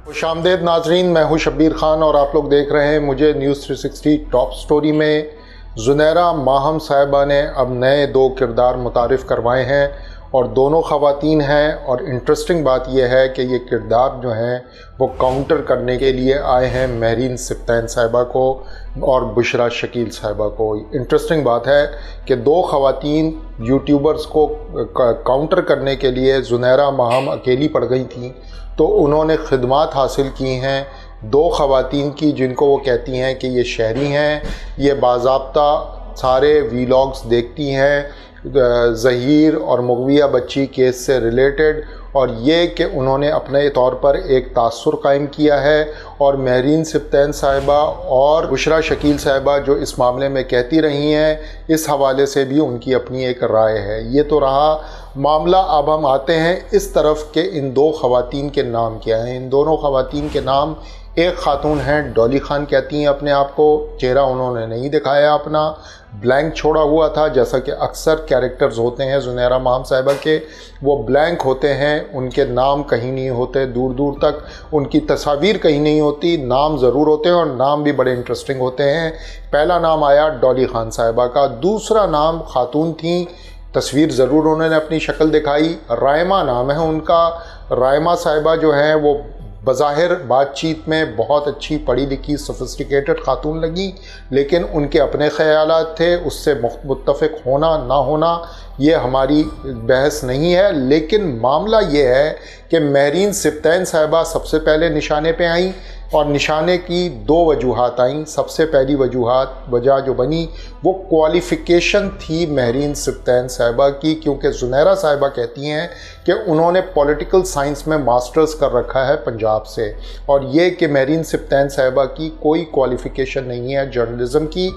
खुशामदीद नाजरीन, मैं हूं शब्बीर खान और आप लोग देख रहे हैं मुझे न्यूज़ 360 टॉप स्टोरी में। ज़ुनैरा माहम साहिबा ने अब नए दो किरदार मुतारिफ़ करवाए हैं और दोनों ख़वातीन हैं। और इंटरेस्टिंग बात यह है कि ये किरदार जो हैं वो काउंटर करने के लिए आए हैं महरीन सिब्तैन साहिबा को और बुशरा शकील साहिबा को। इंटरेस्टिंग बात है कि दो ख़वातीन यूट्यूबर्स को काउंटर करने के लिए ज़ुनैरा माहम अकेली पड़ गई थी, तो उन्होंने खिदमात हासिल की हैं दो ख़वातीन की जिनको वो कहती हैं कि ये शहरी हैं, ये बाज़ाब्ता सारे वीलॉग्स देखती हैं ज़हीर और मुग़विया बच्ची केस से रिलेटेड, और ये कि उन्होंने अपने तौर पर एक तासुर कायम किया है। और महरीन सिब्तैन साहिबा और बुशरा शकील साहिबा जो इस मामले में कहती रही हैं, इस हवाले से भी उनकी अपनी एक राय है। ये तो रहा मामला। अब हम आते हैं इस तरफ के इन दो ख़वातीन के नाम क्या हैं। इन दोनों ख़वातीन के नाम, एक ख़ातून हैं डॉली खान, कहती हैं अपने आप को, चेहरा उन्होंने नहीं दिखाया अपना, ब्लैंक छोड़ा हुआ था, जैसा कि अक्सर कैरेक्टर्स होते हैं ज़ुनैरा माहम साहिबा के, वो ब्लैंक होते हैं, उनके नाम कहीं नहीं होते, दूर दूर तक उनकी तस्वीर कहीं नहीं होती, नाम ज़रूर होते हैं और नाम भी बड़े इंटरेस्टिंग होते हैं। पहला नाम आया डॉली खान साहिबा का, दूसरा नाम ख़ातून थी, तस्वीर ज़रूर उन्होंने अपनी शक्ल दिखाई, रायमा नाम है उनका। रायमा साहिबा जो हैं वो बज़ाहिर बातचीत में बहुत अच्छी पढ़ी लिखी सोफिस्टिकेटेड ख़ातून लगी, लेकिन उनके अपने ख़यालात थे, उससे मुत्तफ़िक़ होना ना होना ये हमारी बहस नहीं है। लेकिन मामला ये है कि महरीन सिब्तैन साहिबा सबसे पहले निशाने पे आईं और निशाने की दो वजूहात आईं। सबसे पहली वजह जो बनी वो क्वालिफ़िकेशन थी महरीन सिब्तैन साहिबा की, क्योंकि ज़ुनैरा साहिबा कहती हैं कि उन्होंने पॉलिटिकल साइंस में मास्टर्स कर रखा है पंजाब से, और ये कि महरीन सिब्तैन साहिबा की कोई क्वालिफ़िकेशन नहीं है जर्नलिज़म की।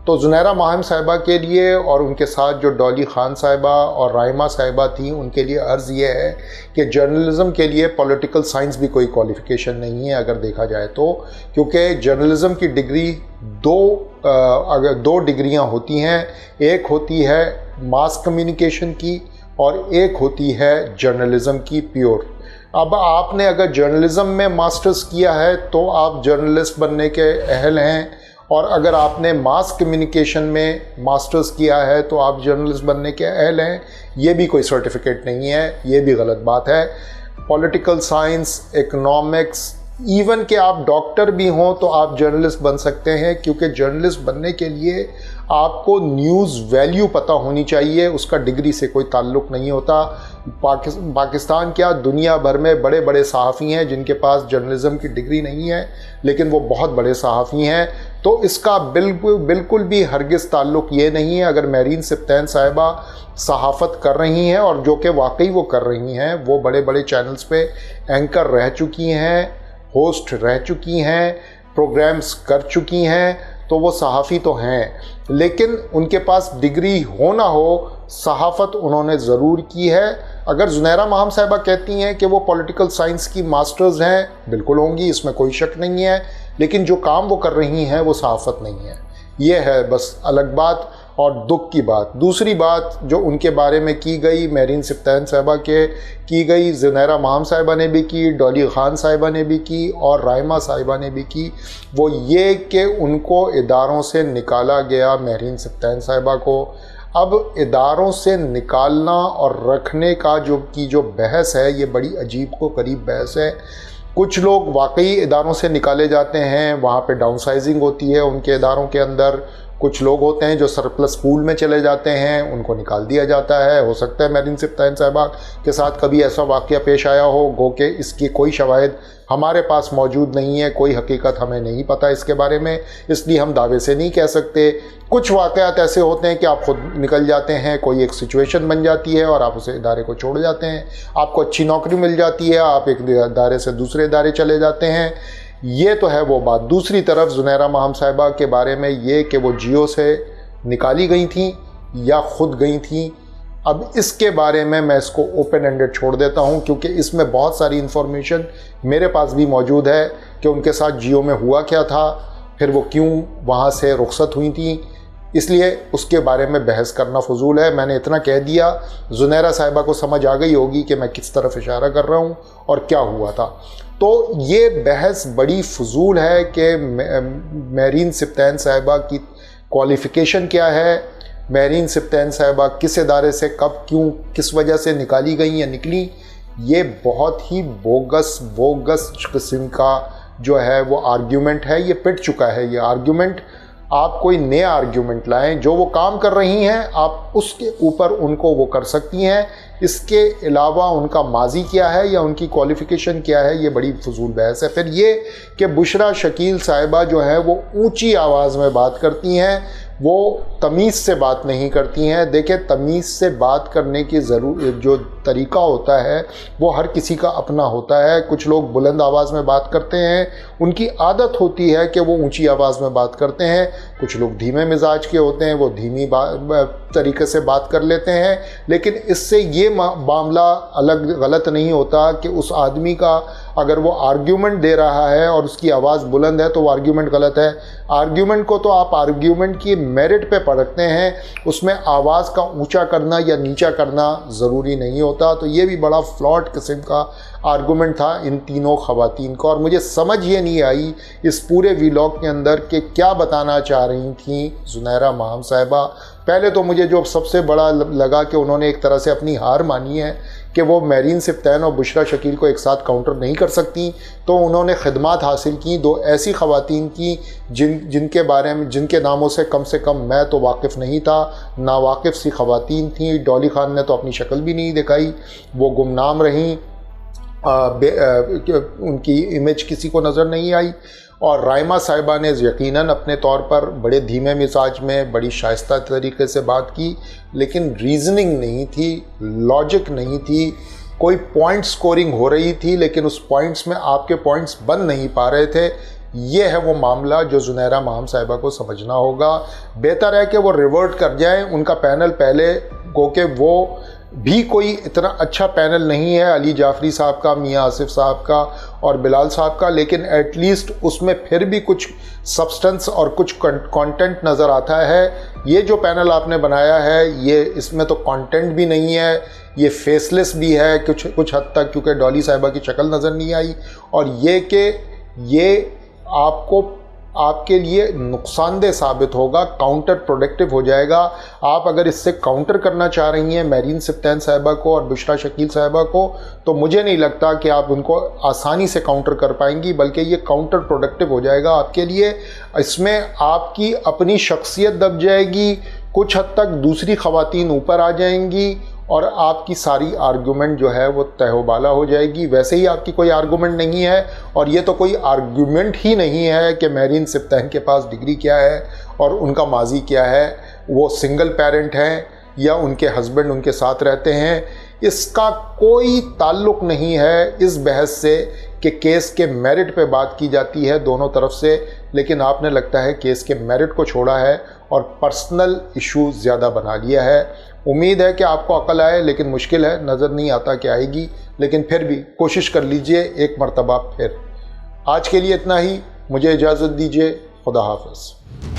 तो ज़ुनैरा माहम साहिबा के लिए और उनके साथ जो डॉली खान साहिबा और रायमा साहिबा थी, उनके लिए अर्ज़ ये है कि जर्नलिज़म के लिए पॉलिटिकल साइंस भी कोई क्वालिफ़िकेशन नहीं है अगर देखा जाए तो, क्योंकि जर्नलिज़म की डिग्री अगर दो डिग्रियां होती हैं, एक होती है मास कम्युनिकेशन की और एक होती है जर्नलिज़म की प्योर। अब आपने अगर जर्नलिज़म में मास्टर्स किया है तो आप जर्नलिस्ट बनने के अहल हैं, और अगर आपने मास कम्युनिकेशन में मास्टर्स किया है तो आप जर्नलिस्ट बनने के अहल हैं। ये भी कोई सर्टिफिकेट नहीं है, ये भी गलत बात है। पॉलिटिकल साइंस, इकोनॉमिक्स, इवन कि आप डॉक्टर भी हों तो आप जर्नलिस्ट बन सकते हैं, क्योंकि जर्नलिस्ट बनने के लिए आपको न्यूज़ वैल्यू पता होनी चाहिए, उसका डिग्री से कोई ताल्लुक़ नहीं होता। पाकिस्तान क्या दुनिया भर में बड़े बड़े सहाफ़ी हैं जिनके पास जर्नलिज़म की डिग्री नहीं है, लेकिन वो बहुत बड़े सहाफ़ी हैं। तो इसका बिल्कुल भी हरगिज़ ताल्लुक़ ये नहीं है। अगर महरीन सिब्तैन साहिबा सहाफ़त कर रही हैं, और जो कि वाकई वो कर रही हैं, वो बड़े बड़े चैनल्स पे एंकर रह चुकी हैं, होस्ट रह चुकी हैं, प्रोग्राम्स कर चुकी हैं, तो वो सहाफ़ी तो हैं, लेकिन उनके पास डिग्री हो ना हो, सहाफ़त उन्होंने ज़रूर की है। अगर ज़ुनैरा माहम साहिबा कहती हैं कि वो पॉलिटिकल साइंस की मास्टर्स हैं, बिल्कुल होंगी, इसमें कोई शक नहीं है, लेकिन जो काम वो कर रही हैं वो सहाफ़त नहीं है। ये है बस अलग बात और दुख की बात। दूसरी बात जो उनके बारे में की गई, महरीन सिब्तैन साहिबा के की गई, ज़ुनैरा माहम साहिबा ने भी की, डॉली खान साहिबा ने भी की और रायमा साहिबा ने भी की, वो ये कि उनको इदारों से निकाला गया, महरीन सिब्तैन साहिबा को। अब इदारों से निकालना और रखने का जो बहस है, ये बड़ी अजीब को करीब बहस है। कुछ लोग वाकई इदारों से निकाले जाते हैं, वहाँ पे डाउनसाइजिंग होती है उनके इदारों के अंदर। कुछ लोग होते हैं जो सरप्लस पूल में चले जाते हैं, उनको निकाल दिया जाता है। हो सकता है महरीन सिब्तैन साहिबा के साथ कभी ऐसा वाक़या पेश आया हो, गो कि इसकी कोई शवाहिद हमारे पास मौजूद नहीं है, कोई हकीकत हमें नहीं पता इसके बारे में, इसलिए हम दावे से नहीं कह सकते। कुछ वाक़यात ऐसे होते हैं कि आप ख़ुद निकल जाते हैं, कोई एक सिचुएशन बन जाती है और आप उस इदारे को छोड़ जाते हैं, आपको अच्छी नौकरी मिल जाती है, आप एक इदारे से दूसरे इदारे चले जाते हैं। ये तो है वो बात। दूसरी तरफ ज़ुनैरा माहम साहिबा के बारे में ये कि वो जियो से निकाली गई थी या ख़ुद गई थी, अब इसके बारे में मैं इसको ओपन एंडेड छोड़ देता हूं, क्योंकि इसमें बहुत सारी इन्फॉर्मेशन मेरे पास भी मौजूद है कि उनके साथ जियो में हुआ क्या था, फिर वो क्यों वहां से रुखसत हुई थी, اس لیے اس کے بارے میں بحث کرنا فضول ہے. میں نے اتنا کہہ دیا, زنیرہ صاحبہ کو سمجھ آ گئی ہوگی کہ میں کس طرف اشارہ کر رہا ہوں اور کیا ہوا تھا. تو یہ بحث بڑی فضول ہے کہ مہرین سبطین صاحبہ کی کوالیفیکیشن کیا ہے, مہرین سبطین صاحبہ کس ادارے سے کب کیوں کس وجہ سے نکالی گئیں یا نکلی. یہ بہت ہی بوگس قسم کا جو ہے وہ آرگیومنٹ ہے. یہ پٹ چکا ہے یہ آرگیومنٹ. آپ کوئی نیا آرگیومنٹ لائیں, جو وہ کام کر رہی ہیں آپ اس کے اوپر ان کو وہ کر سکتی ہیں. اس کے علاوہ ان کا ماضی کیا ہے یا ان کی کوالیفیکیشن کیا ہے, یہ بڑی فضول بحث ہے. پھر یہ کہ بشریٰ شکیل صاحبہ جو ہے وہ اونچی آواز میں بات کرتی ہیں, وہ تمیز سے بات نہیں کرتی ہیں. دیکھیں, تمیز سے بات کرنے کی جو طریقہ ہوتا ہے وہ ہر کسی کا اپنا ہوتا ہے. کچھ لوگ بلند آواز میں بات کرتے ہیں, ان کی عادت ہوتی ہے کہ وہ اونچی آواز میں بات کرتے ہیں. کچھ لوگ دھیمے مزاج کے ہوتے ہیں, وہ دھیمی طریقے سے بات کر لیتے ہیں. لیکن اس سے یہ معاملہ غلط نہیں ہوتا کہ اس آدمی کا اگر وہ آرگیومنٹ دے رہا ہے اور اس کی آواز بلند ہے تو وہ آرگیومنٹ غلط ہے. آرگیومنٹ کو تو آپ آرگیومنٹ کی میرٹ پہ پرکھتے ہیں, اس میں آواز کا اونچا کرنا یا نیچا کرنا ضروری نہیں ہوتا. تو یہ بھی بڑا فلاٹ قسم کا آرگومنٹ تھا ان تینوں خواتین کا, اور مجھے سمجھ یہ نہیں آئی اس پورے ویلاگ کے اندر کہ کیا بتانا چاہ رہی تھیں زنیرہ ماہم صاحبہ. پہلے تو مجھے جو سب سے بڑا لگا کہ انہوں نے ایک طرح سے اپنی ہار مانی ہے کہ وہ مہرین سبطین اور بشریٰ شکیل کو ایک ساتھ کاؤنٹر نہیں کر سکتی, تو انہوں نے خدمات حاصل کی دو ایسی خواتین کی جن کے بارے میں جن کے ناموں سے کم میں تو واقف نہیں تھا. ناواقف سی خواتین تھیں. ڈولی خان نے تو اپنی شکل بھی نہیں دکھائی, وہ گمنام رہیں, ان کی امیج کسی کو نظر نہیں آئی. اور رائمہ صاحبہ نے یقیناً اپنے طور پر بڑے دھیمے مزاج میں بڑی شائستہ طریقے سے بات کی, لیکن ریزننگ نہیں تھی, لاجک نہیں تھی. کوئی پوائنٹ سکورنگ ہو رہی تھی لیکن اس پوائنٹس میں آپ کے پوائنٹس بن نہیں پا رہے تھے. یہ ہے وہ معاملہ جو زنیرہ ماہم صاحبہ کو سمجھنا ہوگا. بہتر ہے کہ وہ ریورٹ کر جائیں. ان کا پینل پہلے گو کہ وہ بھی کوئی اتنا اچھا پینل نہیں ہے, علی جعفری صاحب کا, میاں آصف صاحب کا اور بلال صاحب کا, لیکن ایٹ لیسٹ اس میں پھر بھی کچھ سبسٹنس اور کچھ کانٹینٹ نظر آتا ہے. یہ جو پینل آپ نے بنایا ہے یہ اس میں تو کانٹینٹ بھی نہیں ہے, یہ فیس لیس بھی ہے کچھ حد تک, کیونکہ ڈالی صاحبہ کی شکل نظر نہیں آئی. اور یہ کہ یہ آپ کے لیے نقصان دہ ثابت ہوگا, کاؤنٹر پروڈکٹیو ہو جائے گا. آپ اگر اس سے کاؤنٹر کرنا چاہ رہی ہیں مہرین سبطین صاحبہ کو اور بشریٰ شکیل صاحبہ کو, تو مجھے نہیں لگتا کہ آپ ان کو آسانی سے کاؤنٹر کر پائیں گی, بلکہ یہ کاؤنٹر پروڈکٹیو ہو جائے گا آپ کے لیے. اس میں آپ کی اپنی شخصیت دب جائے گی, کچھ حد تک دوسری خواتین اوپر آ جائیں گی اور آپ کی ساری آرگومنٹ جو ہے وہ تہ و بالا ہو جائے گی. ویسے ہی آپ کی کوئی آرگومنٹ نہیں ہے, اور یہ تو کوئی آرگومنٹ ہی نہیں ہے کہ مہرین سبطین کے پاس ڈگری کیا ہے اور ان کا ماضی کیا ہے, وہ سنگل پیرنٹ ہیں یا ان کے ہسبینڈ ان کے ساتھ رہتے ہیں. اس کا کوئی تعلق نہیں ہے اس بحث سے کہ کیس کے میرٹ پہ بات کی جاتی ہے دونوں طرف سے, لیکن آپ نے لگتا ہے کیس کے میرٹ کو چھوڑا ہے اور پرسنل ایشو زیادہ بنا لیا ہے. امید ہے کہ آپ کو عقل آئے, لیکن مشکل ہے, نظر نہیں آتا کہ آئے گی, لیکن پھر بھی کوشش کر لیجئے ایک مرتبہ پھر. آج کے لیے اتنا ہی, مجھے اجازت دیجیے. خدا حافظ.